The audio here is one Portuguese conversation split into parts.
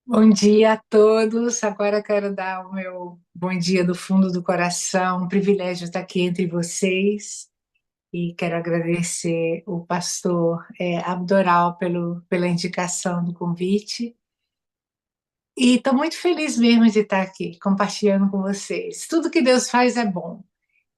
Bom dia a todos. Agora quero dar o meu bom dia do fundo do coração. Um privilégio estar aqui entre vocês e quero agradecer o pastor Abdoral pela indicação do convite. E estou muito feliz mesmo de estar aqui compartilhando com vocês. Tudo que Deus faz é bom.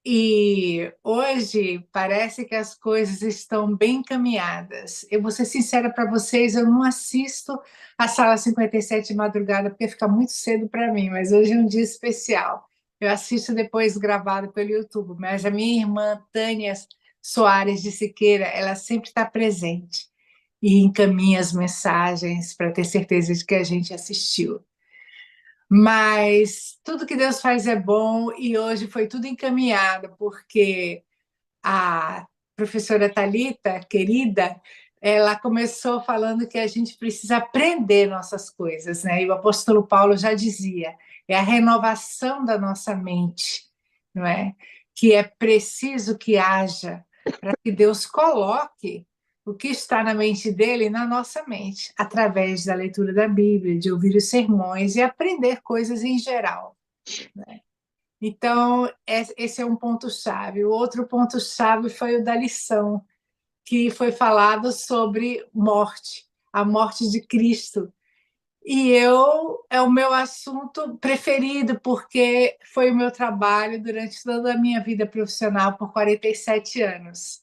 E hoje parece que as coisas estão bem encaminhadas. Eu vou ser sincera para vocês, eu não assisto a Sala 57 de madrugada porque fica muito cedo para mim, mas hoje é um dia especial. Eu assisto depois gravado pelo YouTube, mas a minha irmã Tânia Soares de Siqueira, ela sempre está presente e encaminha as mensagens para ter certeza de que a gente assistiu. Mas tudo que Deus faz é bom e hoje foi tudo encaminhado, porque a professora Talita, querida, ela começou falando que a gente precisa aprender nossas coisas, né? E o apóstolo Paulo já dizia, é a renovação da nossa mente, não é? Que é preciso que haja para que Deus coloque o que está na mente dele na nossa mente, através da leitura da Bíblia, de ouvir os sermões e aprender coisas em geral. Então, esse é um ponto-chave. O outro ponto-chave foi o da lição, que foi falado sobre morte, a morte de Cristo. E é o meu assunto preferido, porque foi o meu trabalho durante toda a minha vida profissional, por 47 anos.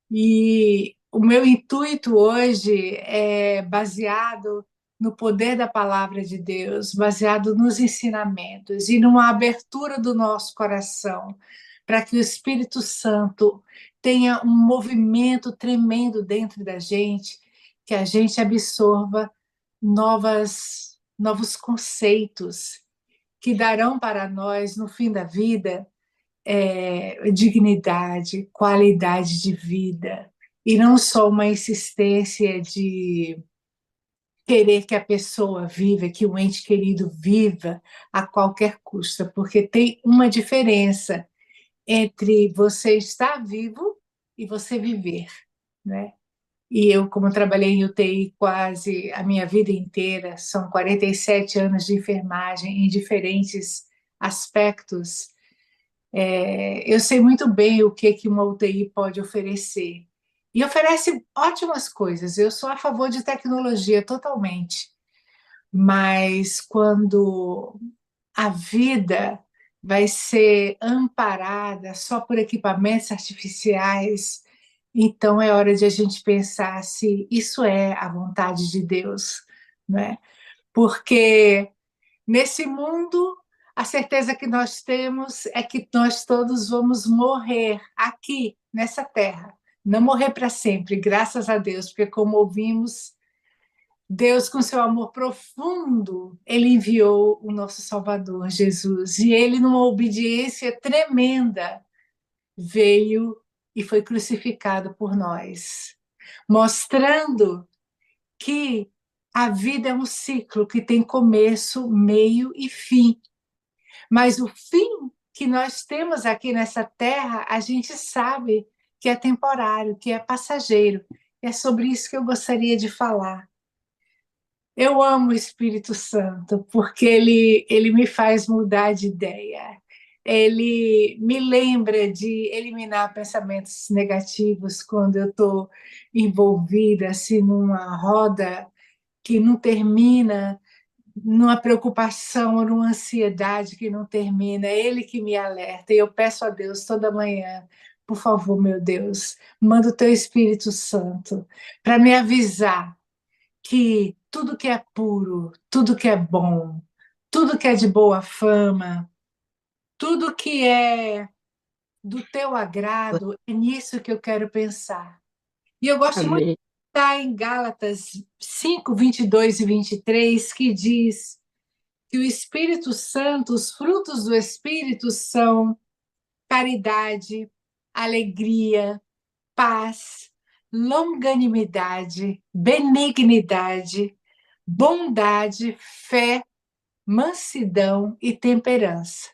E o meu intuito hoje é baseado no poder da palavra de Deus, baseado nos ensinamentos e numa abertura do nosso coração, para que o Espírito Santo tenha um movimento tremendo dentro da gente, que a gente absorva novos conceitos que darão para nós, no fim da vida, dignidade, qualidade de vida, e não só uma insistência de querer que a pessoa viva, que o ente querido viva a qualquer custo, porque tem uma diferença entre você estar vivo e você viver, né? E eu, como trabalhei em UTI quase a minha vida inteira, são 47 anos de enfermagem em diferentes aspectos. Eu sei muito bem o que uma UTI pode oferecer. E oferece ótimas coisas. Eu sou a favor de tecnologia totalmente. Mas quando a vida vai ser amparada só por equipamentos artificiais, então é hora de a gente pensar se isso é a vontade de Deus, né? Porque nesse mundo, a certeza que nós temos é que nós todos vamos morrer aqui, nessa terra. Não morrer para sempre, graças a Deus, porque, como ouvimos, Deus, com seu amor profundo, ele enviou o nosso Salvador, Jesus. E ele, numa obediência tremenda, veio e foi crucificado por nós, mostrando que a vida é um ciclo que tem começo, meio e fim. Mas o fim que nós temos aqui nessa terra, a gente sabe que é temporário, que é passageiro. É sobre isso que eu gostaria de falar. Eu amo o Espírito Santo, porque ele me faz mudar de ideia. Ele me lembra de eliminar pensamentos negativos quando eu estou envolvida assim numa roda que não termina, numa preocupação ou numa ansiedade que não termina. É Ele que me alerta. E eu peço a Deus toda manhã, por favor, meu Deus, manda o teu Espírito Santo para me avisar que tudo que é puro, tudo que é bom, tudo que é de boa fama, tudo que é do teu agrado, é nisso que eu quero pensar. E eu gosto muito de Amém. estar em Gálatas 5, 22 e 23, que diz que o Espírito Santo, os frutos do Espírito são caridade, alegria, paz, longanimidade, benignidade, bondade, fé, mansidão e temperança.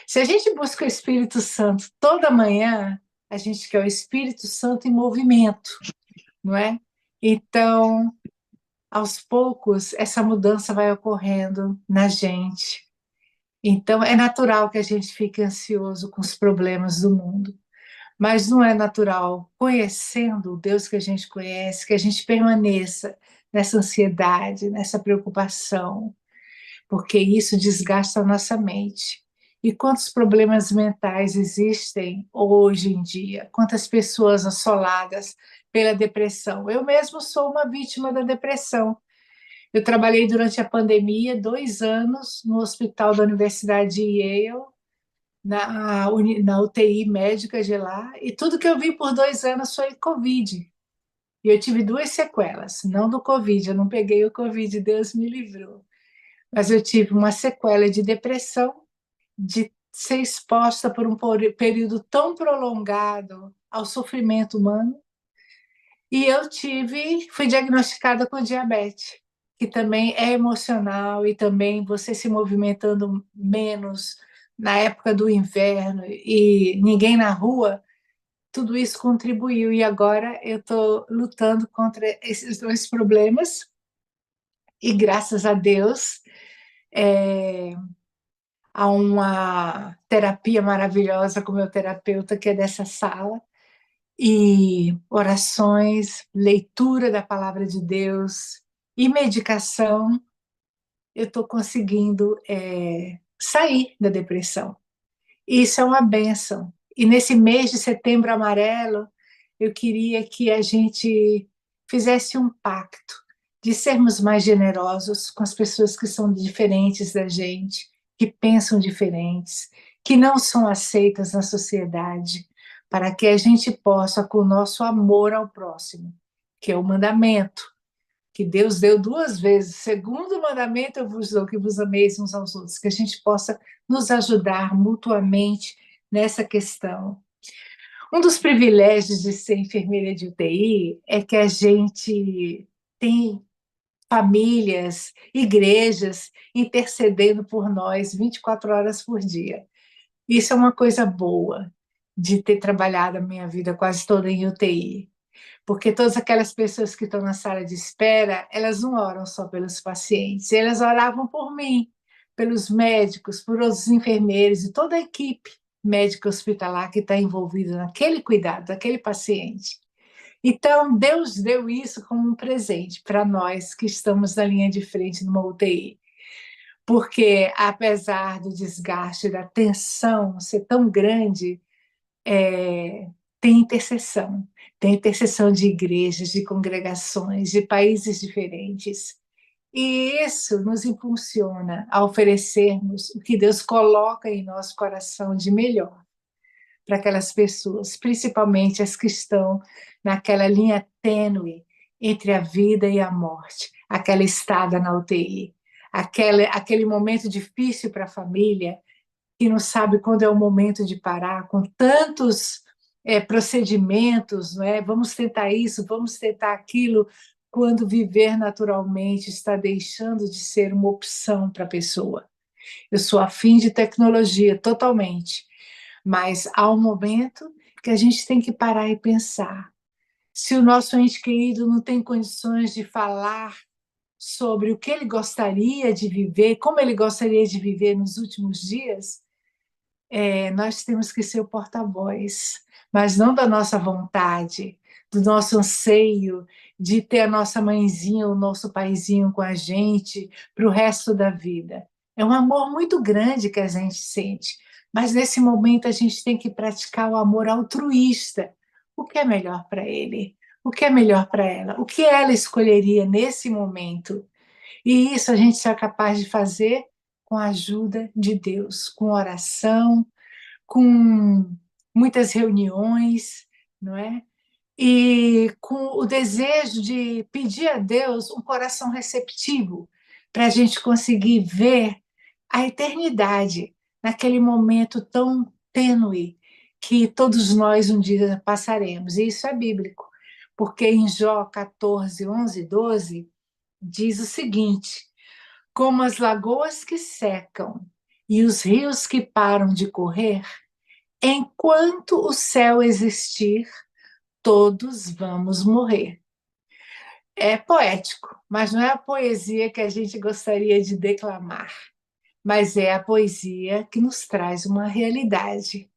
Se a gente busca o Espírito Santo toda manhã, a gente quer o Espírito Santo em movimento, não é? Então, aos poucos, essa mudança vai ocorrendo na gente. Então, é natural que a gente fique ansioso com os problemas do mundo, mas não é natural, conhecendo o Deus que a gente conhece, que a gente permaneça nessa ansiedade, nessa preocupação, porque isso desgasta a nossa mente. E quantos problemas mentais existem hoje em dia? Quantas pessoas assoladas pela depressão? Eu mesmo sou uma vítima da depressão. Eu trabalhei durante a pandemia 2 anos no hospital da Universidade de Yale, na UTI médica de lá, e tudo que eu vi por 2 anos foi Covid. E eu tive 2 sequelas, não do Covid, eu não peguei o Covid, Deus me livrou. Mas eu tive uma sequela de depressão, de ser exposta por um período tão prolongado ao sofrimento humano, e fui diagnosticada com diabetes, que também é emocional e também você se movimentando menos na época do inverno e ninguém na rua, tudo isso contribuiu. E agora eu estou lutando contra esses dois problemas e graças a Deus há uma terapia maravilhosa com o meu terapeuta que é dessa sala e orações, leitura da palavra de Deus e medicação, eu estou conseguindo sair da depressão. Isso é uma bênção. E nesse mês de setembro amarelo, eu queria que a gente fizesse um pacto de sermos mais generosos com as pessoas que são diferentes da gente, que pensam diferentes, que não são aceitas na sociedade, para que a gente possa, com o nosso amor ao próximo, que é o mandamento, que Deus deu 2 vezes. Segundo mandamento, eu vos dou que vos ameis uns aos outros, que a gente possa nos ajudar mutuamente nessa questão. Um dos privilégios de ser enfermeira de UTI é que a gente tem famílias, igrejas intercedendo por nós 24 horas por dia. Isso é uma coisa boa de ter trabalhado a minha vida quase toda em UTI. Porque todas aquelas pessoas que estão na sala de espera, elas não oram só pelos pacientes, elas oravam por mim, pelos médicos, por outros enfermeiros e toda a equipe médica hospitalar que está envolvida naquele cuidado daquele paciente. Então, Deus deu isso como um presente para nós que estamos na linha de frente numa UTI. Porque, apesar do desgaste, da tensão ser tão grande, é, tem intercessão. Tem intercessão de igrejas, de congregações, de países diferentes. E isso nos impulsiona a oferecermos o que Deus coloca em nosso coração de melhor para aquelas pessoas, principalmente as que estão naquela linha tênue entre a vida e a morte, aquela estada na UTI, aquele momento difícil para a família, que não sabe quando é o momento de parar, com tantos procedimentos, não é? Vamos tentar isso, vamos tentar aquilo, quando viver naturalmente está deixando de ser uma opção para a pessoa. Eu sou afim de tecnologia totalmente, mas há um momento que a gente tem que parar e pensar. Se o nosso ente querido não tem condições de falar sobre o que ele gostaria de viver, como ele gostaria de viver nos últimos dias, nós temos que ser o porta-voz, mas não da nossa vontade, do nosso anseio de ter a nossa mãezinha, o nosso paizinho com a gente para o resto da vida. É um amor muito grande que a gente sente, mas nesse momento a gente tem que praticar o amor altruísta. O que é melhor para ele? O que é melhor para ela? O que ela escolheria nesse momento? E isso a gente é capaz de fazer com a ajuda de Deus, com oração, com muitas reuniões, não é? E com o desejo de pedir a Deus um coração receptivo para a gente conseguir ver a eternidade naquele momento tão tênue que todos nós um dia passaremos. E isso é bíblico, porque em Jó 14, 11, 12, diz o seguinte: como as lagoas que secam e os rios que param de correr, enquanto o céu existir, todos vamos morrer. É poético, mas não é a poesia que a gente gostaria de declamar, mas é a poesia que nos traz uma realidade.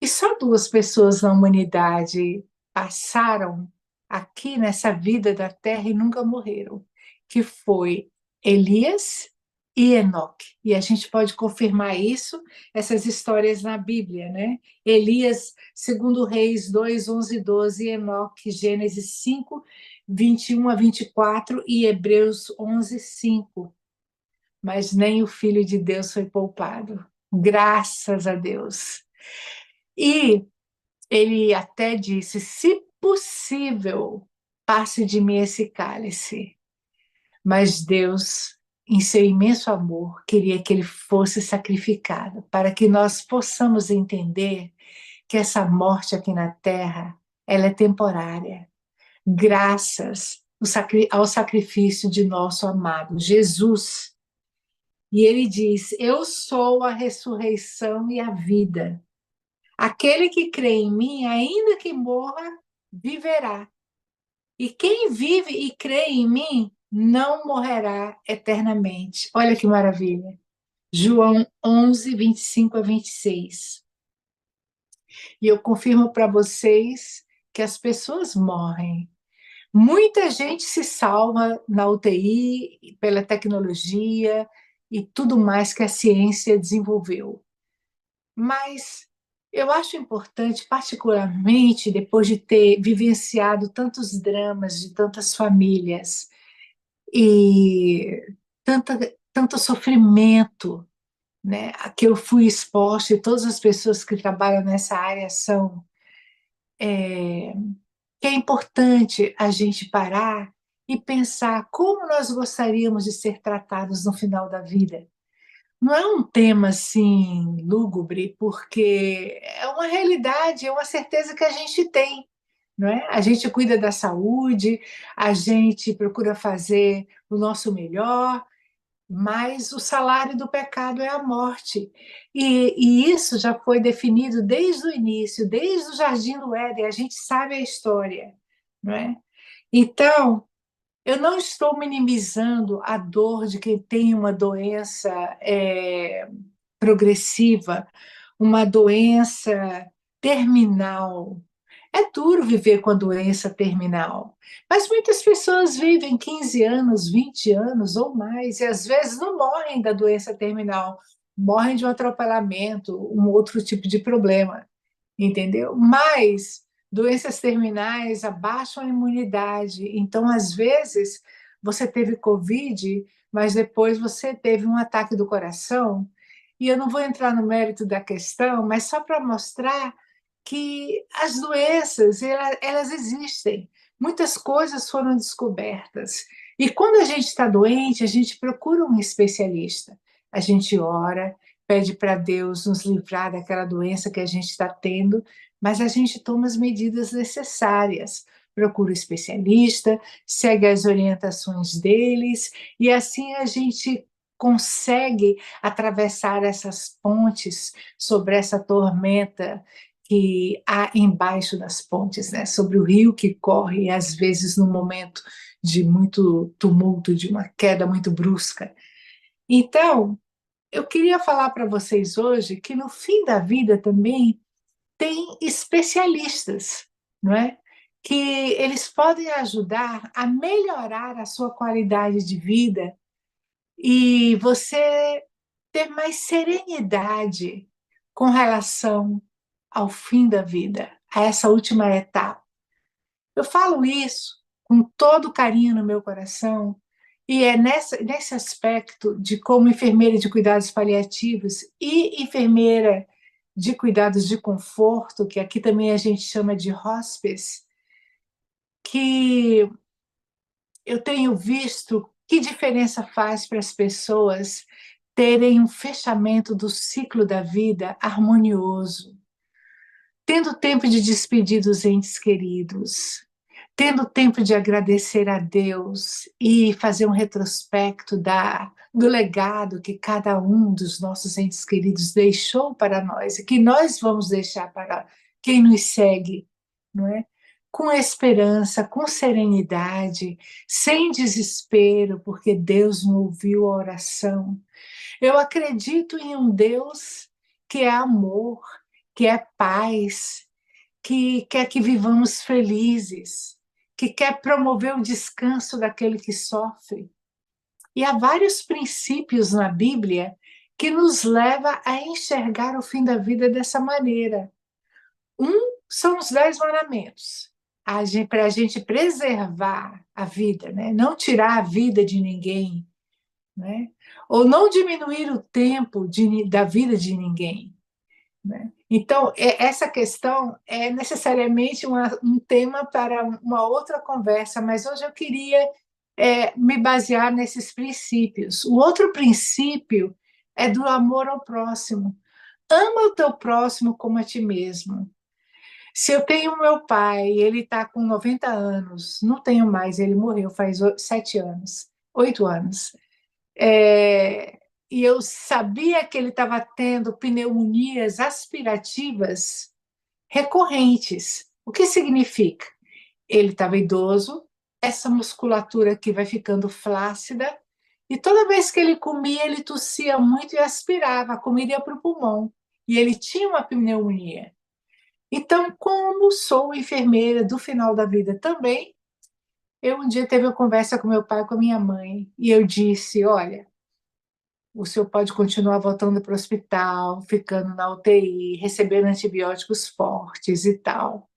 E só duas pessoas na humanidade passaram aqui nessa vida da Terra e nunca morreram, que foi Elias e Enoque. E a gente pode confirmar isso, essas histórias na Bíblia, né? Elias, segundo Reis 2, 11 e 12, Enoque, Gênesis 5, 21 a 24 e Hebreus 11, 5. Mas nem o Filho de Deus foi poupado. Graças a Deus. E ele até disse: se possível, passe de mim esse cálice. Mas Deus, em seu imenso amor, queria que ele fosse sacrificado, para que nós possamos entender que essa morte aqui na terra, ela é temporária, graças ao sacrifício de nosso amado Jesus. E ele diz: eu sou a ressurreição e a vida. Aquele que crê em mim, ainda que morra, viverá. E quem vive e crê em mim, não morrerá eternamente. Olha que maravilha. João 11, 25 a 26. E eu confirmo para vocês que as pessoas morrem. Muita gente se salva na UTI pela tecnologia e tudo mais que a ciência desenvolveu. Mas eu acho importante, particularmente depois de ter vivenciado tantos dramas de tantas famílias e tanto sofrimento, né, a que eu fui exposta e todas as pessoas que trabalham nessa área são, que é importante a gente parar e pensar como nós gostaríamos de ser tratados no final da vida. Não é um tema assim lúgubre, porque é uma realidade, é uma certeza que a gente tem, não é? A gente cuida da saúde, a gente procura fazer o nosso melhor, mas o salário do pecado é a morte. E isso já foi definido desde o início, desde o Jardim do Éden, a gente sabe a história, não é? Então, eu não estou minimizando a dor de quem tem uma doença progressiva, uma doença terminal. É duro viver com a doença terminal, mas muitas pessoas vivem 15 anos, 20 anos ou mais, e às vezes não morrem da doença terminal, morrem de um atropelamento, um outro tipo de problema, entendeu? Mas doenças terminais abaixam a imunidade, então às vezes você teve Covid, mas depois você teve um ataque do coração, e eu não vou entrar no mérito da questão, mas só para mostrar que as doenças elas existem. Muitas coisas foram descobertas. E quando a gente está doente, a gente procura um especialista. A gente ora, pede para Deus nos livrar daquela doença que a gente está tendo, mas a gente toma as medidas necessárias. Procura o especialista, segue as orientações deles, e assim a gente consegue atravessar essas pontes sobre essa tormenta que há embaixo das pontes, né? Sobre o rio que corre, às vezes, no momento de muito tumulto, de uma queda muito brusca. Então, eu queria falar para vocês hoje que no fim da vida também tem especialistas, não é? Que eles podem ajudar a melhorar a sua qualidade de vida e você ter mais serenidade com relação ao fim da vida, a essa última etapa. Eu falo isso com todo carinho no meu coração, e é nesse aspecto de como enfermeira de cuidados paliativos e enfermeira de cuidados de conforto, que aqui também a gente chama de hospice, que eu tenho visto que diferença faz para as pessoas terem um fechamento do ciclo da vida harmonioso, tendo tempo de despedir dos entes queridos, tendo tempo de agradecer a Deus e fazer um retrospecto do legado que cada um dos nossos entes queridos deixou para nós e que nós vamos deixar para quem nos segue, não é? com esperança, com serenidade, sem desespero, porque Deus não ouviu a oração. Eu acredito em um Deus que é amor, que é paz, que quer que vivamos felizes, que quer promover o descanso daquele que sofre. E há vários princípios na Bíblia que nos leva a enxergar o fim da vida dessa maneira. Um são os 10 mandamentos, para a gente preservar a vida, né? Não tirar a vida de ninguém, né? Ou não diminuir o tempo da vida de ninguém. Né? Então, essa questão é necessariamente um tema para uma outra conversa, mas hoje eu queria me basear nesses princípios. O outro princípio é do amor ao próximo. Ama o teu próximo como a ti mesmo. Se eu tenho meu pai, ele está com 90 anos, não tenho mais, ele morreu faz 7 anos, 8 anos. E eu sabia que ele estava tendo pneumonias aspirativas recorrentes. O que significa? Ele estava idoso, essa musculatura aqui vai ficando flácida, e toda vez que ele comia, ele tossia muito e aspirava, a comida ia para o pulmão. E ele tinha uma pneumonia. Então, como sou enfermeira do final da vida também, eu um dia teve uma conversa com meu pai e com a minha mãe, e eu disse, olha, o senhor pode continuar voltando para o hospital, ficando na UTI, recebendo antibióticos fortes e tal.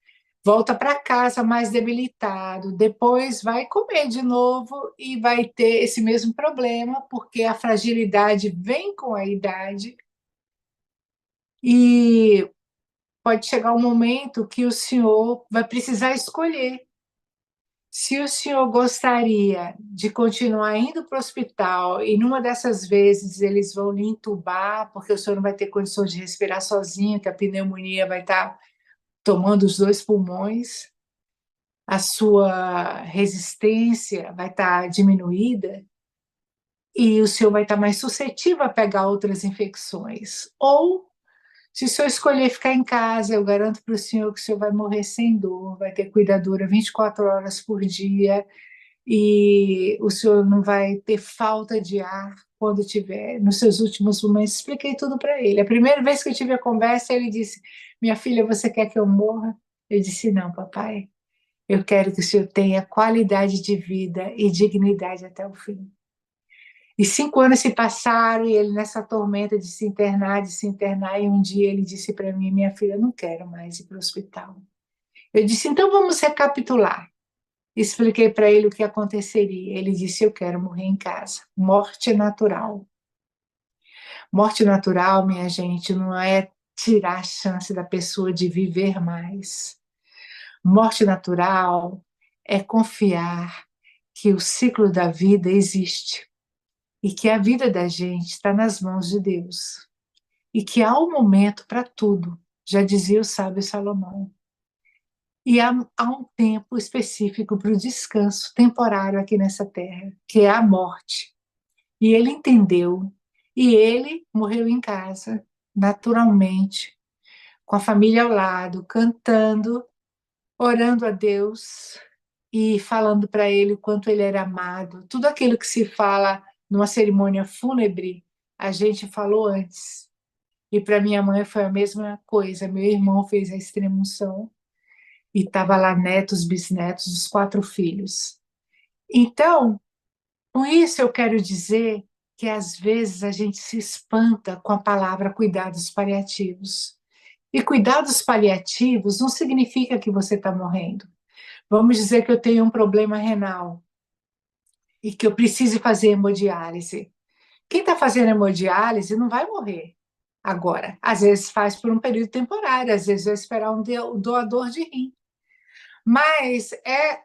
Volta para casa mais debilitado, depois vai comer de novo e vai ter esse mesmo problema, porque a fragilidade vem com a idade e pode chegar um momento que o senhor vai precisar escolher se o senhor gostaria de continuar indo para o hospital e numa dessas vezes eles vão lhe entubar, porque o senhor não vai ter condições de respirar sozinho, que a pneumonia vai estar tomando os 2 pulmões, a sua resistência vai estar diminuída e o senhor vai estar mais suscetível a pegar outras infecções. Ou, se o senhor escolher ficar em casa, eu garanto para o senhor que o senhor vai morrer sem dor, vai ter cuidadora 24 horas por dia, e o senhor não vai ter falta de ar quando tiver nos seus últimos momentos. Expliquei tudo para ele. A primeira vez que eu tive a conversa, ele disse: minha filha, você quer que eu morra? Eu disse: não, papai. Eu quero que o senhor tenha qualidade de vida e dignidade até o fim. E 5 anos se passaram e ele nessa tormenta de se internar, e um dia ele disse para mim: minha filha, eu não quero mais ir para o hospital. Eu disse: então vamos recapitular. Expliquei para ele o que aconteceria. Ele disse: eu quero morrer em casa. Morte natural. Morte natural, minha gente, não é tirar a chance da pessoa de viver mais. Morte natural é confiar que o ciclo da vida existe e que a vida da gente está nas mãos de Deus e que há um momento para tudo, já dizia o sábio Salomão. E há um tempo específico para o descanso temporário aqui nessa terra, que é a morte. E ele entendeu. E ele morreu em casa, naturalmente, com a família ao lado, cantando, orando a Deus e falando para ele o quanto ele era amado. Tudo aquilo que se fala numa cerimônia fúnebre, a gente falou antes. E para minha mãe foi a mesma coisa. Meu irmão fez a extrema-unção e estava lá netos, bisnetos dos 4 filhos. Então, com isso eu quero dizer que às vezes a gente se espanta com a palavra cuidados paliativos. E cuidados paliativos não significa que você está morrendo. Vamos dizer que eu tenho um problema renal e que eu precise fazer hemodiálise. Quem está fazendo hemodiálise não vai morrer agora. Às vezes faz por um período temporário, às vezes vai esperar um doador de rim. Mas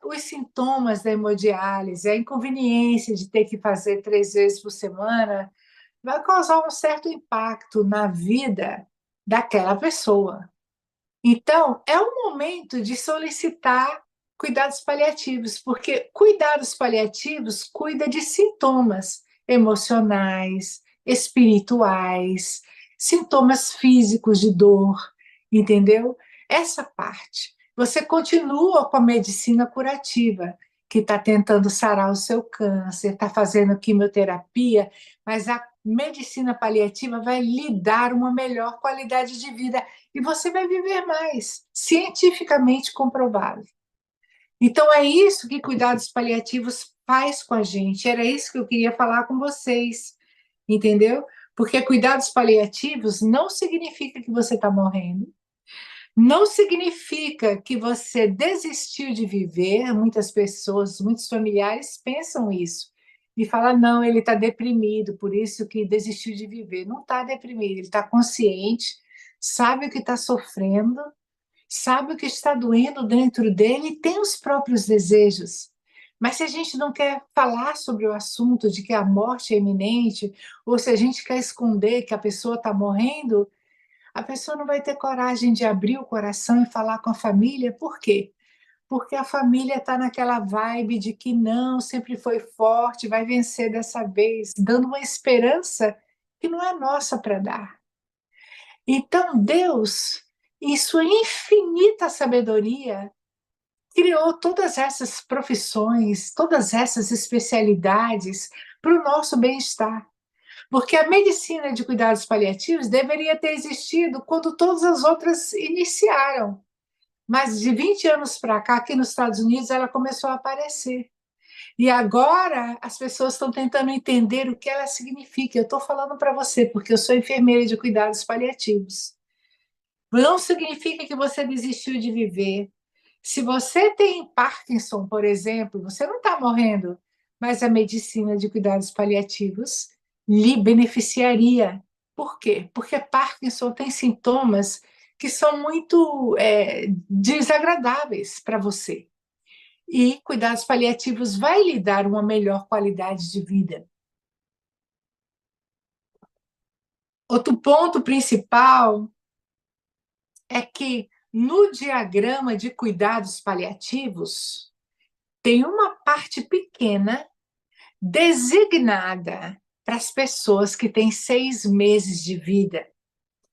os sintomas da hemodiálise, a inconveniência de ter que fazer 3 vezes por semana, vai causar um certo impacto na vida daquela pessoa. Então, é o momento de solicitar cuidados paliativos, porque cuidados paliativos cuida de sintomas emocionais, espirituais, sintomas físicos de dor, entendeu? Essa parte. Você continua com a medicina curativa, que está tentando sarar o seu câncer, está fazendo quimioterapia, mas a medicina paliativa vai lhe dar uma melhor qualidade de vida e você vai viver mais, cientificamente comprovado. Então, é isso que cuidados paliativos faz com a gente. Era isso que eu queria falar com vocês, entendeu? Porque cuidados paliativos não significa que você está morrendo, não significa que você desistiu de viver. Muitas pessoas, muitos familiares pensam isso e falam: não, ele está deprimido, por isso que desistiu de viver. Não está deprimido, ele está consciente, sabe o que está sofrendo, sabe o que está doendo dentro dele e tem os próprios desejos. Mas se a gente não quer falar sobre o assunto de que a morte é iminente, ou se a gente quer esconder que a pessoa está morrendo, a pessoa não vai ter coragem de abrir o coração e falar com a família. Por quê? Porque a família está naquela vibe de que não, sempre foi forte, vai vencer dessa vez, dando uma esperança que não é nossa para dar. Então, Deus, em sua infinita sabedoria, criou todas essas profissões, todas essas especialidades para o nosso bem-estar. Porque a medicina de cuidados paliativos deveria ter existido quando todas as outras iniciaram. Mas de 20 anos para cá, aqui nos Estados Unidos, ela começou a aparecer. E agora as pessoas estão tentando entender o que ela significa. Eu estou falando para você, porque eu sou enfermeira de cuidados paliativos. Não significa que você desistiu de viver. Se você tem Parkinson, por exemplo, você não está morrendo, mas a medicina de cuidados paliativos lhe beneficiaria. Por quê? Porque Parkinson tem sintomas que são muito desagradáveis para você. E cuidados paliativos vai lhe dar uma melhor qualidade de vida. Outro ponto principal é que no diagrama de cuidados paliativos tem uma parte pequena designada para as pessoas que têm 6 meses de vida.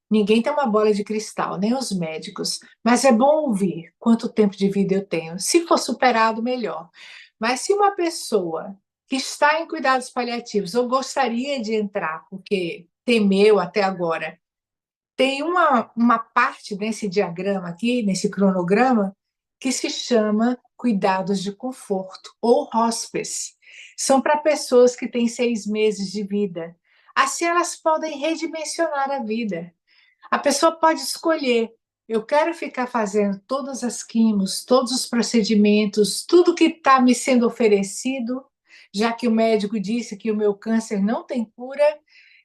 Ninguém tem uma bola de cristal, nem os médicos, mas é bom ouvir quanto tempo de vida eu tenho. Se for superado, melhor. Mas se uma pessoa que está em cuidados paliativos ou gostaria de entrar, porque temeu até agora, tem uma parte nesse diagrama aqui, nesse cronograma, que se chama cuidados de conforto ou hospice. São para pessoas que têm 6 meses de vida. Assim, elas podem redimensionar a vida. A pessoa pode escolher: eu quero ficar fazendo todas as quimos, todos os procedimentos, tudo que está me sendo oferecido, já que o médico disse que o meu câncer não tem cura,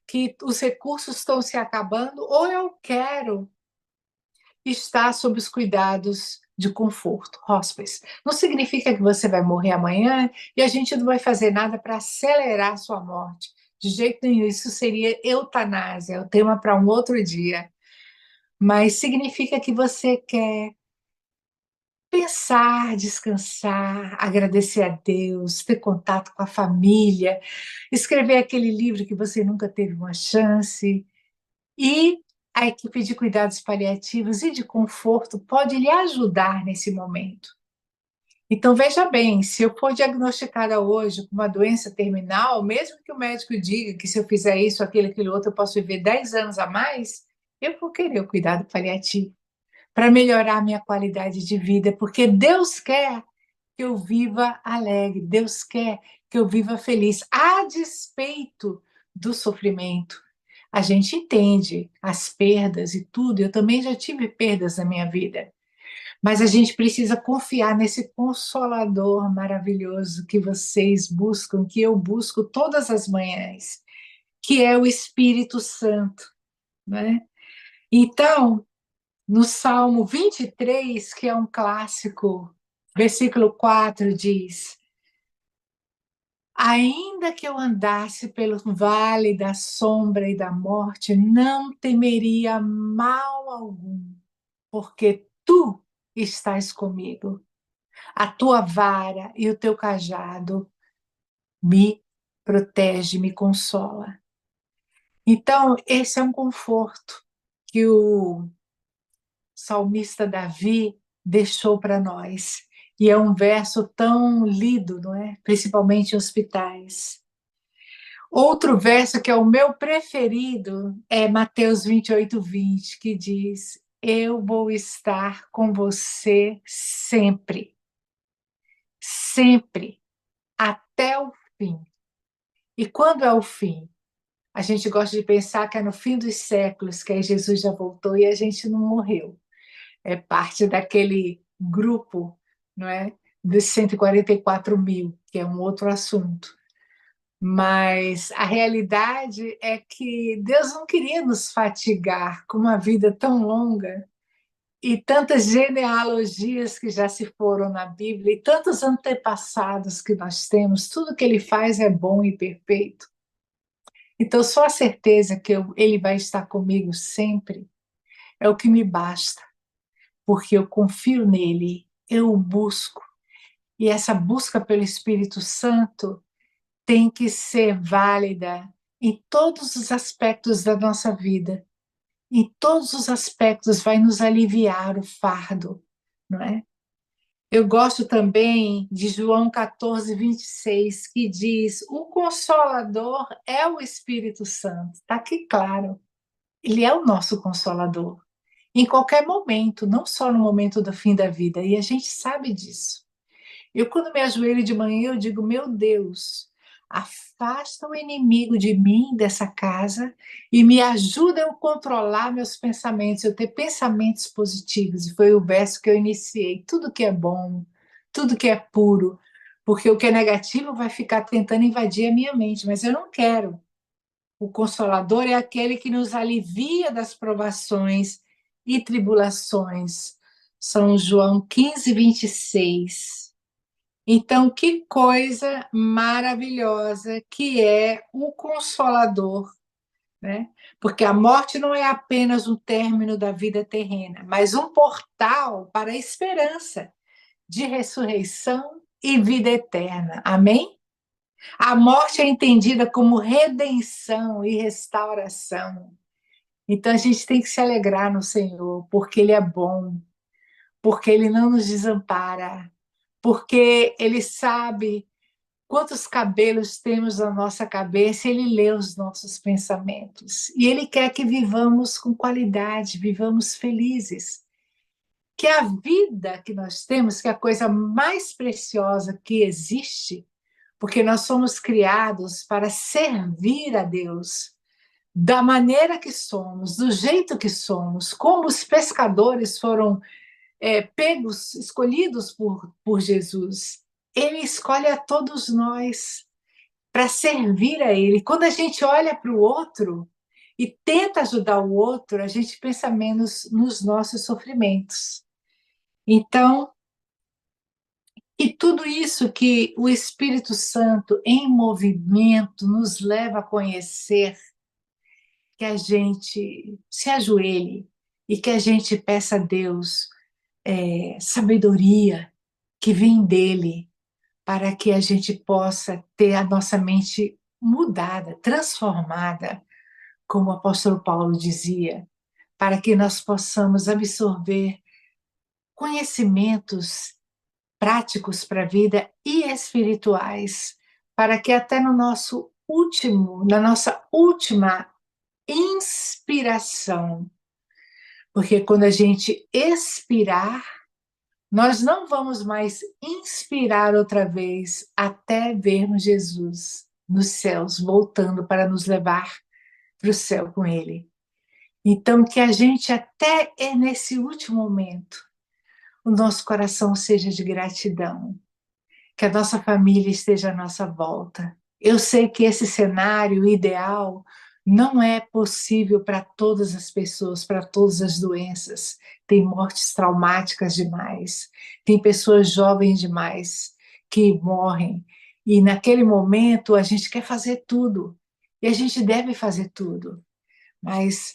que os recursos estão se acabando, ou eu quero estar sob os cuidados de conforto, hospice. Não significa que você vai morrer amanhã e a gente não vai fazer nada para acelerar a sua morte. De jeito nenhum, isso seria eutanásia, é o tema para um outro dia. Mas significa que você quer pensar, descansar, agradecer a Deus, ter contato com a família, escrever aquele livro que você nunca teve uma chance. E a equipe de cuidados paliativos e de conforto pode lhe ajudar nesse momento. Então, veja bem, se eu for diagnosticada hoje com uma doença terminal, mesmo que o médico diga que se eu fizer isso, aquilo outro, eu posso viver 10 anos a mais, eu vou querer o cuidado paliativo para melhorar a minha qualidade de vida, porque Deus quer que eu viva alegre, Deus quer que eu viva feliz, a despeito do sofrimento. A gente entende as perdas e tudo, eu também já tive perdas na minha vida, mas a gente precisa confiar nesse consolador maravilhoso que vocês buscam, que eu busco todas as manhãs, que é o Espírito Santo, né? Então, no Salmo 23, que é um clássico, versículo 4 diz: ainda que eu andasse pelo vale da sombra e da morte, não temeria mal algum, porque tu estás comigo. A tua vara e o teu cajado me protege, me consola. Então, esse é um conforto que o salmista Davi deixou para nós. E é um verso tão lido, não é? Principalmente em hospitais. Outro verso que é o meu preferido é Mateus 28:20, que diz: Eu vou estar com você sempre, sempre, até o fim. E quando é o fim? A gente gosta de pensar que é no fim dos séculos, que aí Jesus já voltou e a gente não morreu. É parte daquele grupo, não é? Dos 144 mil, que é um outro assunto. Mas a realidade é que Deus não queria nos fatigar com uma vida tão longa e tantas genealogias que já se foram na Bíblia e tantos antepassados que nós temos. Tudo que Ele faz é bom e perfeito. Então, só a certeza que Ele vai estar comigo sempre é o que me basta, porque eu confio nele, eu o busco. E essa busca pelo Espírito Santo tem que ser válida em todos os aspectos da nossa vida. Em todos os aspectos vai nos aliviar o fardo, não é? Eu gosto também de João 14:26, que diz: o Consolador é o Espírito Santo. Está aqui claro. Ele é o nosso Consolador. Em qualquer momento, não só no momento do fim da vida. E a gente sabe disso. Eu, quando me ajoelho de manhã, eu digo: meu Deus, afasta o inimigo de mim, dessa casa, e me ajuda a eu controlar meus pensamentos, eu ter pensamentos positivos. E foi o verso que eu iniciei. Tudo que é bom, tudo que é puro, porque o que é negativo vai ficar tentando invadir a minha mente, mas eu não quero. O Consolador é aquele que nos alivia das provações e tribulações. São João 15:26. Então, que coisa maravilhosa que é o Consolador, né? Porque a morte não é apenas um término da vida terrena, mas um portal para a esperança de ressurreição e vida eterna. Amém? A morte é entendida como redenção e restauração. Então, a gente tem que se alegrar no Senhor, porque Ele é bom, porque Ele não nos desampara, porque Ele sabe quantos cabelos temos na nossa cabeça, Ele lê os nossos pensamentos. E Ele quer que vivamos com qualidade, vivamos felizes. Que a vida que nós temos, que é a coisa mais preciosa que existe, porque nós somos criados para servir a Deus da maneira que somos, do jeito que somos, como os pescadores foram pegos, escolhidos por Jesus. Ele escolhe a todos nós para servir a Ele. Quando a gente olha para o outro e tenta ajudar o outro, a gente pensa menos nos nossos sofrimentos. Então, e tudo isso que o Espírito Santo em movimento nos leva a conhecer, que a gente se ajoelhe e que a gente peça a Deus sabedoria que vem dele, para que a gente possa ter a nossa mente mudada, transformada, como o apóstolo Paulo dizia, para que nós possamos absorver conhecimentos práticos para a vida e espirituais, para que até no nosso último, na nossa última inspiração, porque quando a gente expirar, nós não vamos mais inspirar outra vez até vermos Jesus nos céus, voltando para nos levar para o céu com Ele. Então, que a gente até nesse último momento, o nosso coração seja de gratidão, que a nossa família esteja à nossa volta. Eu sei que esse cenário ideal não é possível para todas as pessoas, para todas as doenças. Tem mortes traumáticas demais, tem pessoas jovens demais que morrem. E naquele momento a gente quer fazer tudo, e a gente deve fazer tudo, mas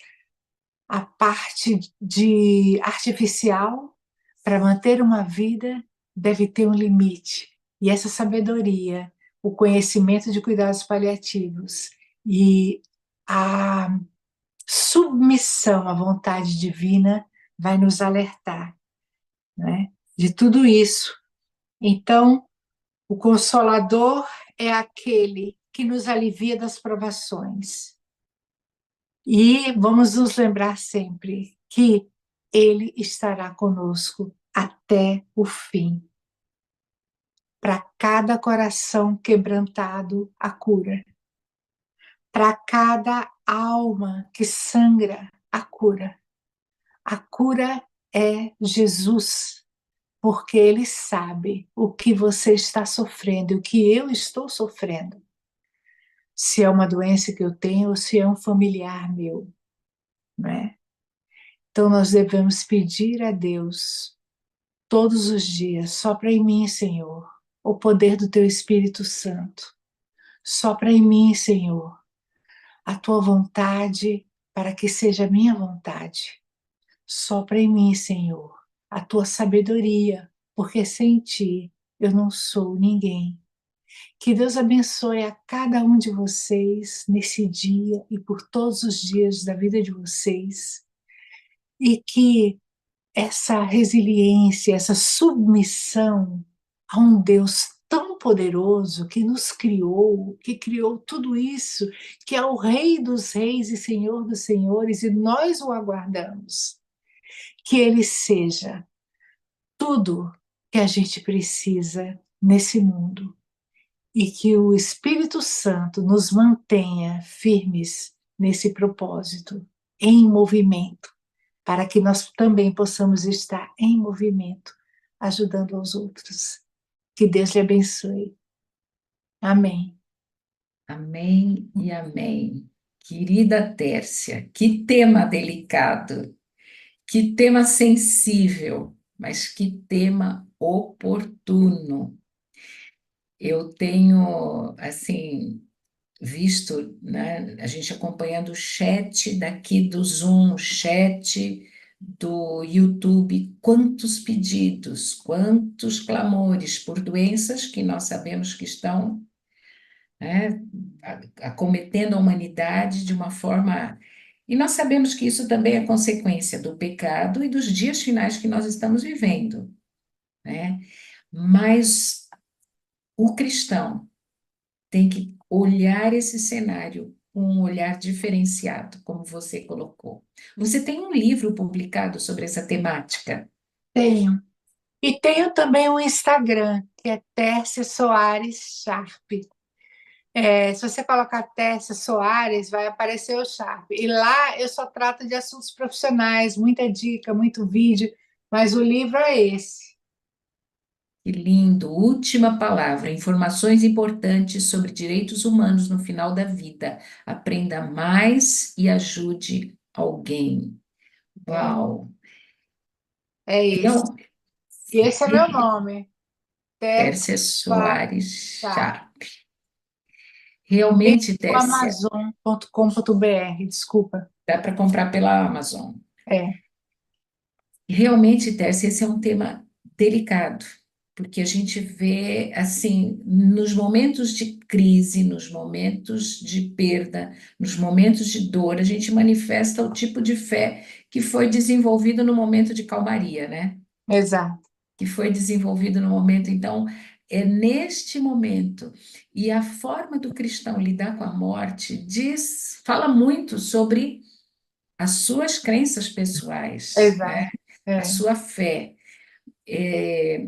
a parte de artificial para manter uma vida deve ter um limite. E essa sabedoria, o conhecimento de cuidados paliativos e a submissão à vontade divina vai nos alertar. né? De tudo isso. Então, o Consolador é aquele que nos alivia das provações. E vamos nos lembrar sempre que Ele estará conosco até o fim. Para cada coração quebrantado, a cura. Para cada alma que sangra, a cura. A cura é Jesus, porque Ele sabe o que você está sofrendo, o que eu estou sofrendo. Se é uma doença que eu tenho ou se é um familiar meu, né? Então nós devemos pedir a Deus todos os dias, sopra em mim, Senhor, o poder do Teu Espírito Santo. Sopra em mim, Senhor, a Tua vontade para que seja a minha vontade. Sopra em mim, Senhor, a Tua sabedoria, porque sem Ti eu não sou ninguém. Que Deus abençoe a cada um de vocês nesse dia e por todos os dias da vida de vocês. E que essa resiliência, essa submissão a um Deus tão poderoso que nos criou, que criou tudo isso, que é o Rei dos Reis e Senhor dos Senhores, e nós o aguardamos. Que Ele seja tudo que a gente precisa nesse mundo e que o Espírito Santo nos mantenha firmes nesse propósito, em movimento, para que nós também possamos estar em movimento, ajudando aos outros. Que Deus lhe abençoe. Amém. Amém e amém. Querida Tércia, que tema delicado, que tema sensível, mas que tema oportuno. Eu tenho, assim, visto, né, a gente acompanhando o chat daqui do Zoom, o chat do YouTube, quantos pedidos, quantos clamores por doenças que nós sabemos que estão, né, acometendo a humanidade de uma forma. E nós sabemos que isso também é consequência do pecado e dos dias finais que nós estamos vivendo, né? Mas o cristão tem que olhar esse cenário com um olhar diferenciado, como você colocou. Você tem um livro publicado sobre essa temática. Tenho. E tenho também um Instagram, que é Tércia Soares Sharp. Se você colocar Tércia Soares, vai aparecer o Sharp. E lá eu só trato de assuntos profissionais, muita dica, muito vídeo, mas o livro é esse. Que lindo! Última palavra: informações importantes sobre direitos humanos no final da vida. Aprenda mais e ajude alguém. É, Uau! é esse. Real- E esse é meu nome, Tércia Tércia Soares Soares Sharp. Chá. Realmente, O Tércia, Amazon.com.br, desculpa. dá para comprar pela Amazon. É, Realmente, Tércia, esse é um tema delicado, porque a gente vê, assim, nos momentos de crise, nos momentos de perda, nos momentos de dor, a gente manifesta o tipo de fé que foi desenvolvido no momento de calmaria, né? exato. Que foi desenvolvido no momento. Então, é neste momento. E a forma do cristão lidar com a morte fala muito sobre as suas crenças pessoais, né? Exato. A É. sua fé. É,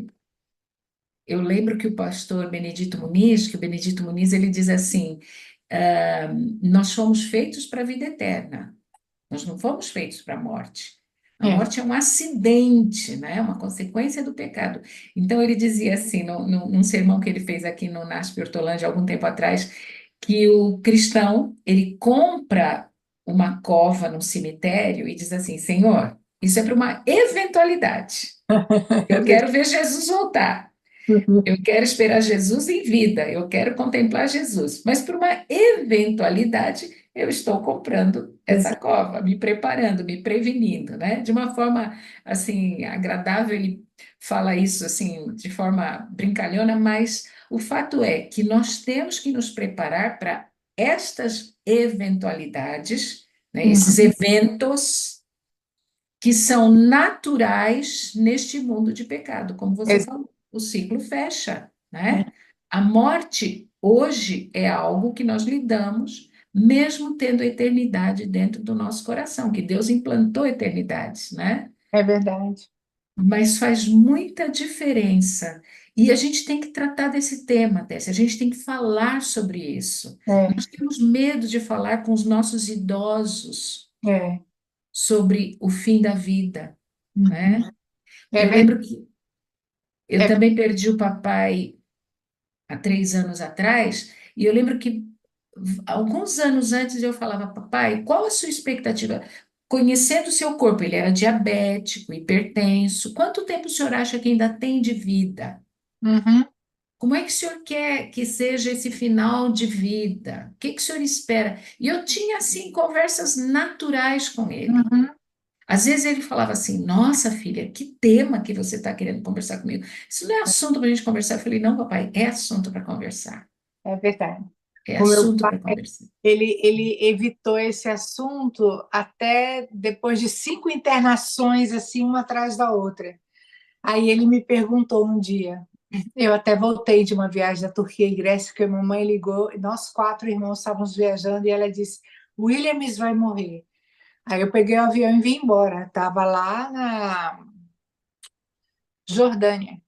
eu lembro que o pastor Benedito Muniz, que o Benedito Muniz, ele diz assim, ah, nós fomos feitos para a vida eterna, nós não fomos feitos para a morte. A É. morte é um acidente, né? Uma consequência do pecado. Então, ele dizia assim, num sermão que ele fez aqui no NASP Hortolândia, algum tempo atrás, que o cristão, ele compra uma cova num cemitério e diz assim, Senhor, isso é para uma eventualidade. Eu quero ver Jesus voltar. Eu quero esperar Jesus em vida, eu quero contemplar Jesus, mas por uma eventualidade, eu estou comprando essa Exato. cova, me preparando, me prevenindo, né? De uma forma assim agradável, ele fala isso assim de forma brincalhona, mas o fato é que nós temos que nos preparar para estas eventualidades, né? Esses Uhum. eventos que são naturais neste mundo de pecado, como você Ex- falou, o ciclo fecha, né? A morte hoje é algo que nós lidamos, mesmo tendo a eternidade dentro do nosso coração, que Deus implantou eternidades, né? É verdade. Mas faz muita diferença. E a gente tem que tratar desse tema, Tessia, a gente tem que falar sobre isso. É, Nós temos medo de falar com os nossos idosos é. sobre o fim da vida, né? É Eu verdade. lembro que eu também perdi o papai há 3 anos atrás, e eu lembro que alguns anos antes eu falava, papai, qual a sua expectativa? Conhecendo o seu corpo, ele era diabético, hipertenso, quanto tempo o senhor acha que ainda tem de vida? Uhum, Como é que o senhor quer que seja esse final de vida? O que que o senhor espera? E eu tinha, assim, conversas naturais com ele. uhum. Às vezes ele falava assim: Nossa, filha, que tema que você está querendo conversar comigo? Isso não é assunto para a gente conversar. Eu falei: Não, papai, é assunto para conversar. É verdade. É O meu assunto pai, para conversar. ele evitou esse assunto até depois de 5 internações, assim, uma atrás da outra. Aí ele me perguntou um dia, eu até voltei de uma viagem da Turquia e Grécia, porque a mamãe ligou, e nós 4 irmãos estávamos viajando, e ela disse, Williams vai morrer. Aí eu peguei o avião e vim embora. Estava lá na Jordânia.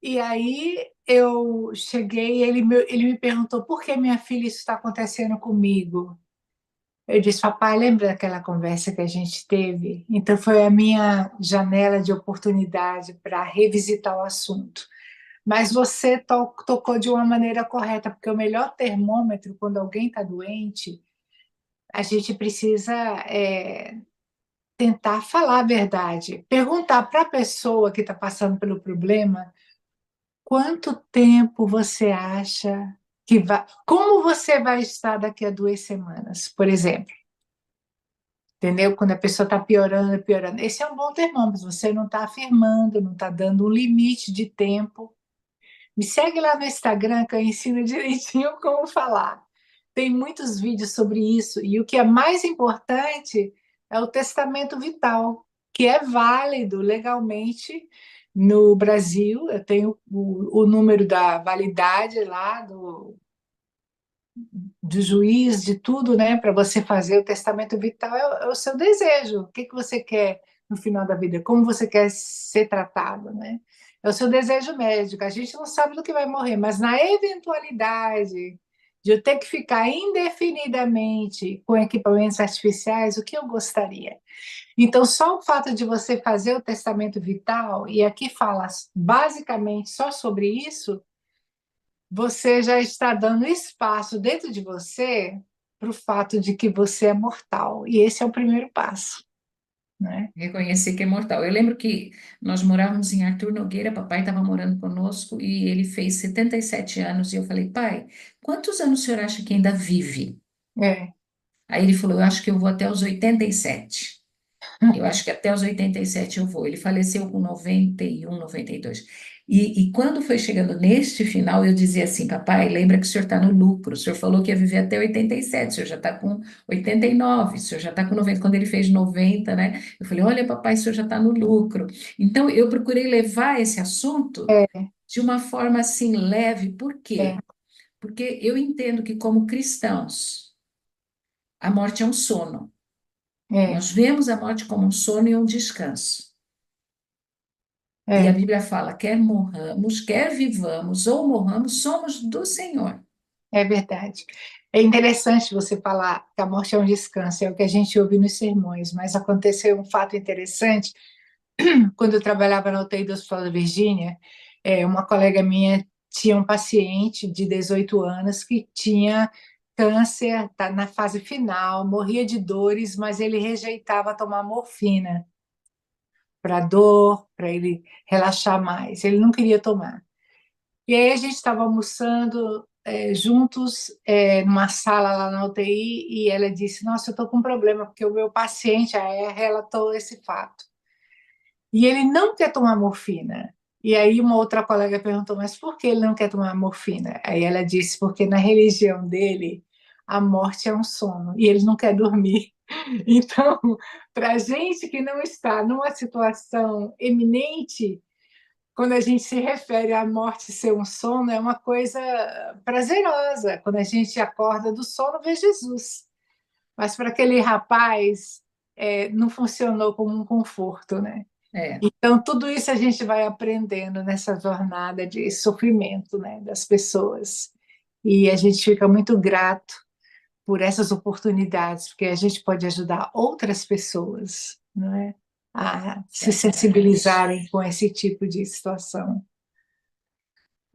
E aí eu cheguei, ele me perguntou por que minha filha isso está acontecendo comigo. Eu disse, papai, lembra daquela conversa que a gente teve? Então foi a minha janela de oportunidade para revisitar o assunto. Mas você tocou de uma maneira correta, porque o melhor termômetro quando alguém está doente, a gente precisa tentar falar a verdade, perguntar para a pessoa que está passando pelo problema quanto tempo você acha que vai, como você vai estar daqui a 2 semanas, por exemplo. Entendeu? Quando a pessoa está piorando, piorando. Esse é um bom termômetro. Você não está afirmando, não está dando um limite de tempo. Me segue lá no Instagram que eu ensino direitinho como falar. Tem muitos vídeos sobre isso. E o que é mais importante é o testamento vital, que é válido legalmente no Brasil. Eu tenho o número da validade lá do juiz, de tudo, né, para você fazer o testamento vital é o seu desejo. O que que você quer no final da vida? Como você quer ser tratado, né? É o seu desejo médico. A gente não sabe do que vai morrer, mas na eventualidade de eu ter que ficar indefinidamente com equipamentos artificiais, o que eu gostaria? Então, só o fato de você fazer o testamento vital, e aqui fala basicamente só sobre isso, você já está dando espaço dentro de você para o fato de que você é mortal. E esse é o primeiro passo, né? Reconhecer que é mortal. Eu lembro que nós morávamos em Arthur Nogueira, papai estava morando conosco e ele fez 77 anos. E eu falei: Pai, quantos anos o senhor acha que ainda vive? É, Aí ele falou: Eu acho que eu vou até os 87. Eu acho que até os 87 eu vou. Ele faleceu com 91, 92. E quando foi chegando neste final, eu dizia assim, papai, lembra que o senhor está no lucro. O senhor falou que ia viver até 87, o senhor já está com 89, o senhor já está com 90. Quando ele fez 90, né? Eu falei, olha, papai, o senhor já está no lucro. Então, eu procurei levar esse assunto é, de uma forma assim leve. Por é, quê? Porque eu entendo que, como cristãos, a morte é um sono. é, Nós vemos a morte como um sono e um descanso. E a é, Bíblia fala: quer morramos, quer vivamos ou morramos, somos do Senhor. é verdade. É interessante você falar que a morte é um descanso, é o que a gente ouve nos sermões, mas aconteceu um fato interessante quando eu trabalhava na UTI do Hospital da Virgínia, uma colega minha tinha um paciente de 18 anos que tinha câncer, tá na fase final, morria de dores, mas ele rejeitava tomar morfina para dor, para ele relaxar mais. Ele não queria tomar. E aí a gente estava almoçando juntos numa sala lá na UTI e ela disse: Nossa, eu estou com um problema porque o meu paciente relatou esse fato. E ele não quer tomar morfina. E aí uma outra colega perguntou, mas por que ele não quer tomar morfina? Aí ela disse, porque na religião dele, a morte é um sono e ele não quer dormir. Então, para a gente que não está numa situação eminente, quando a gente se refere à morte ser um sono, é uma coisa prazerosa. Quando a gente acorda do sono, vê Jesus. Mas para aquele rapaz, não funcionou como um conforto, né? É. Então, tudo isso a gente vai aprendendo nessa jornada de sofrimento, né, das pessoas. E a gente fica muito grato por essas oportunidades, porque a gente pode ajudar outras pessoas, não é? A se Verdade. sensibilizarem com esse tipo de situação.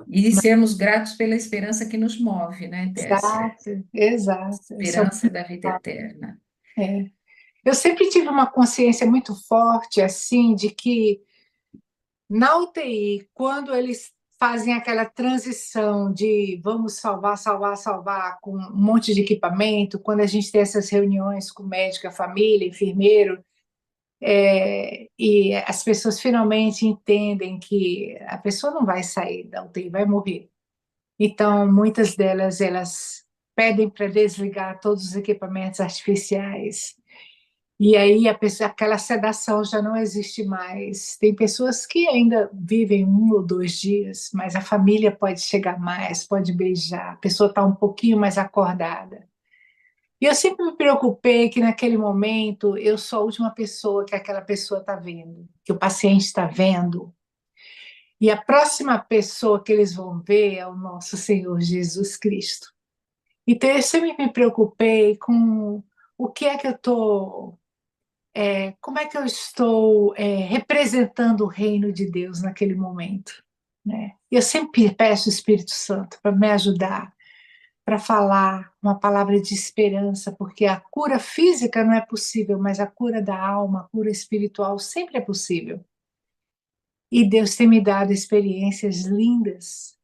E sermos gratos pela esperança que nos move, né, Tércia? Exato, exato. Esperança da vida eterna. É. Eu sempre tive uma consciência muito forte, assim, de que na UTI, quando eles fazem aquela transição de vamos salvar, salvar, salvar, com um monte de equipamento, quando a gente tem essas reuniões com médico, a família, enfermeiro, e as pessoas finalmente entendem que a pessoa não vai sair da UTI, vai morrer. Então, muitas delas, elas pedem para desligar todos os equipamentos artificiais. E aí aquela sedação já não existe mais. Tem pessoas que ainda vivem 1 ou 2 dias, mas a família pode chegar mais, pode beijar, a pessoa está um pouquinho mais acordada. E eu sempre me preocupei que naquele momento eu sou a última pessoa que aquela pessoa está vendo, que o paciente está vendo. E a próxima pessoa que eles vão ver é o nosso Senhor Jesus Cristo. Então eu sempre me preocupei com o que é que eu estou como é que eu estou representando o reino de Deus naquele momento, né? Eu sempre peço o Espírito Santo para me ajudar, para falar uma palavra de esperança, porque a cura física não é possível, mas a cura da alma, a cura espiritual sempre é possível. E Deus tem me dado experiências lindas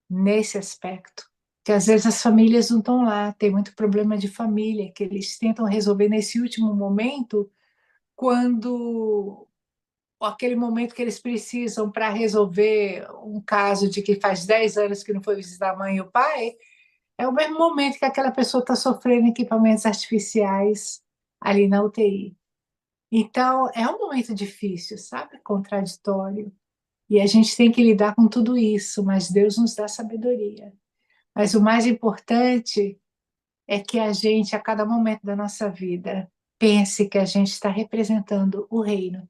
nesse aspecto, que às vezes as famílias não estão lá, tem muito problema de família que eles tentam resolver nesse último momento, quando aquele momento que eles precisam para resolver um caso de que faz 10 anos que não foi visitar a mãe e o pai, é o mesmo momento que aquela pessoa está sofrendo equipamentos artificiais ali na UTI. Então, é um momento difícil, sabe? Contraditório. E a gente tem que lidar com tudo isso, mas Deus nos dá sabedoria. Mas o mais importante é que a gente, a cada momento da nossa vida, pense que a gente está representando o reino,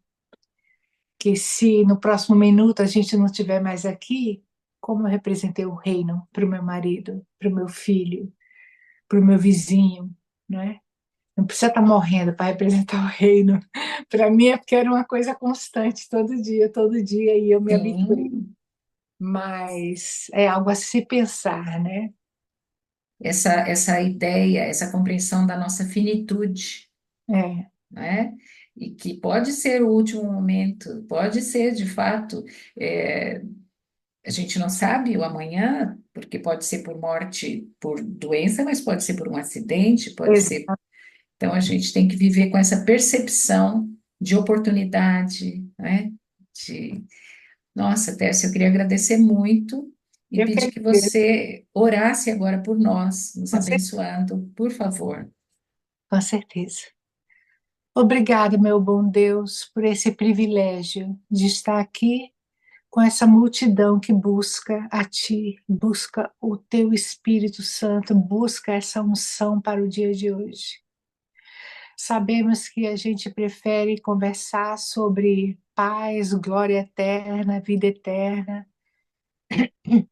que se no próximo minuto a gente não estiver mais aqui, como eu representei o reino para o meu marido, para o meu filho, para o meu vizinho, não é? Não precisa estar morrendo para representar o reino. Para mim é porque era uma coisa constante, todo dia, e eu me habituei. Sim, Mas é algo a se pensar, né? essa ideia, essa compreensão da nossa finitude, É, né? E que pode ser o último momento, pode ser de fato, é, a gente não sabe o amanhã, porque pode ser por morte, por doença, mas pode ser por um acidente, pode ser. exato. Então a gente tem que viver com essa percepção de oportunidade, né? De, nossa, Tércia, eu queria agradecer muito e Eu pedir quero que dizer, você orasse agora por nós, nos com cer- abençoando, por favor. com certeza. Obrigada, meu bom Deus, por esse privilégio de estar aqui com essa multidão que busca a Ti, busca o Teu Espírito Santo, busca essa unção para o dia de hoje. Sabemos que a gente prefere conversar sobre paz, glória eterna, vida eterna.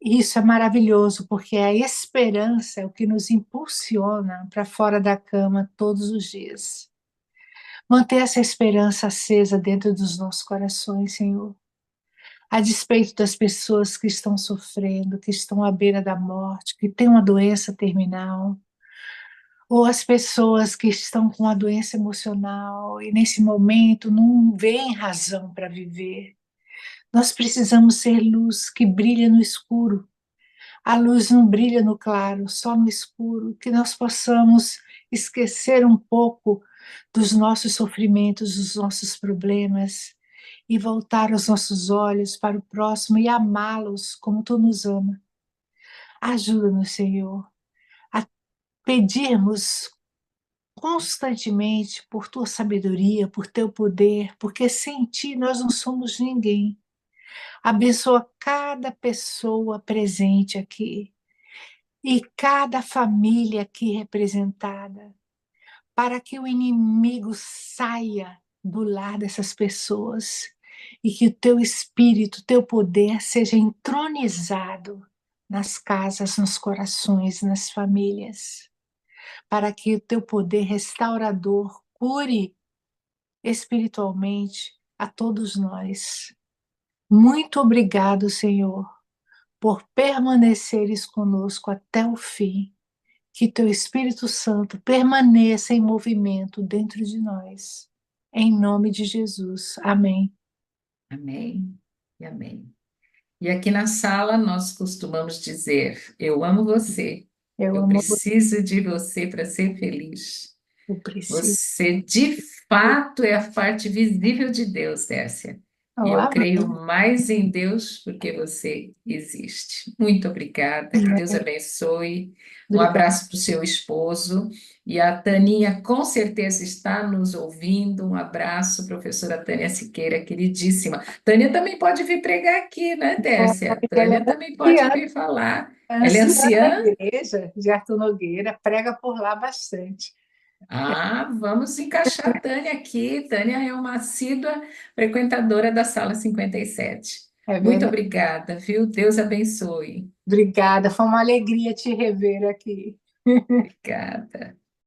E isso é maravilhoso, porque a esperança é o que nos impulsiona para fora da cama todos os dias. Manter essa esperança acesa dentro dos nossos corações, Senhor, a despeito das pessoas que estão sofrendo, que estão à beira da morte, que têm uma doença terminal, ou as pessoas que estão com uma doença emocional e nesse momento não veem razão para viver. Nós precisamos ser luz que brilha no escuro. A luz não brilha no claro, só no escuro, que nós possamos esquecer um pouco dos nossos sofrimentos, dos nossos problemas e voltar os nossos olhos para o próximo e amá-los como tu nos ama. Ajuda-nos, Senhor, a pedirmos constantemente por tua sabedoria, por teu poder, porque sem ti nós não somos ninguém. Abençoa cada pessoa presente aqui e cada família aqui representada, para que o inimigo saia do lar dessas pessoas e que o teu espírito, teu poder seja entronizado nas casas, nos corações, nas famílias, para que o teu poder restaurador cure espiritualmente a todos nós. Muito obrigado, Senhor, por permaneceres conosco até o fim. Que teu Espírito Santo permaneça em movimento dentro de nós. Em nome de Jesus. Amém. Amém e amém. E aqui na sala nós costumamos dizer: eu amo você, Eu eu amo você, preciso de você para ser feliz. eu preciso. Você, de fato, é a parte visível de Deus, Tércia. E Oh, eu creio amém. mais em Deus porque você existe. Muito obrigada, que Deus Amém. abençoe. Um Obrigada. abraço para o seu esposo. E a Taninha com certeza está nos ouvindo. Um abraço, professora Tânia Siqueira, queridíssima. Tânia também pode vir pregar aqui, né, Tércia? Ela Tânia também é pode vir falar. Ela é anciã da anciã? igreja de Arthur Nogueira, prega por lá bastante. Ah, vamos encaixar a Tânia aqui. Tânia é uma assídua frequentadora da sala 57. É Muito verdade. obrigada, viu? Deus abençoe. Obrigada, foi uma alegria te rever aqui. Obrigada.